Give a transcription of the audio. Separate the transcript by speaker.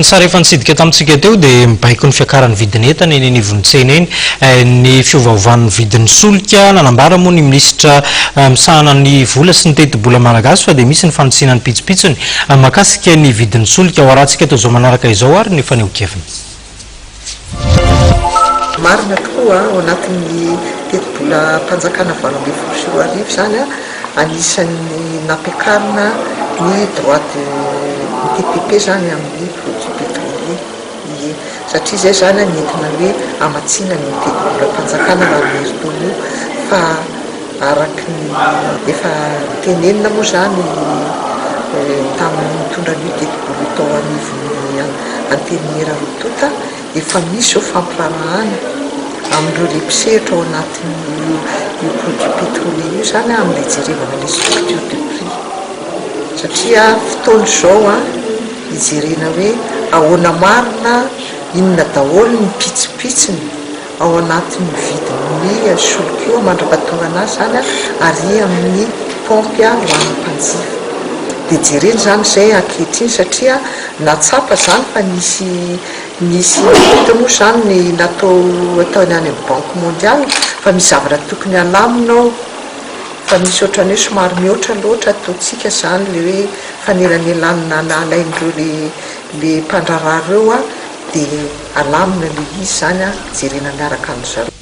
Speaker 1: Sara efa nitsidika tamintsika teo dia mibaiko ny fiakaran'ny vidiny entana eny anivonitsena eny ny fiovaovan'ny vidin'ny solika nanambara moa ny minisitra misahana ny vola sy ny teti-bola malagasy fa dia misy ny fanotsinany pitsopitsony mahakasika ny vidin'ny solika ao arahantsika teo zao manaraka izao ary ny faneho-keviny.
Speaker 2: Marina tokoa ao anatin'ny teti-bola mpanjakana 2024 zany anisan'ny nampiakarina ny droit de TPP zany amin'ny produit pétrolier satria zay zany nentina hoe amatsina ny teti-bola mpanjakana raha mieritolo fa araky ny efa tenenina moa zany tamin'ny mitondra ny teti-bola tao anivon'ny antenera rotota efa misy ao fampirarahana amin'ireo lepisehitra ao anatin'ny produit pétrolier io zany amin'ny jerevana le structure de prix satria fotoana zao ijerena hoe ahoana marina inona daholo ny pitsipitsiny ao anatin'ny vidin'ny solika io mandrapatonga anazy zany ary amin'ny pompe hoan'ny mpanjifa dia jerena zany zay ankehitriny satria natsapa zany fa misy moa zany ny natao ataony any amin'ny banque mondiale fa misy zavatra tokony alaminao fa misy ohatrany hoe somary mihoatra loatra ataontsika zany le hoe fanelanelanina alain'ireo le mpandrarah ireo dia alamina le izy zany jerena miaraka amin'izareo.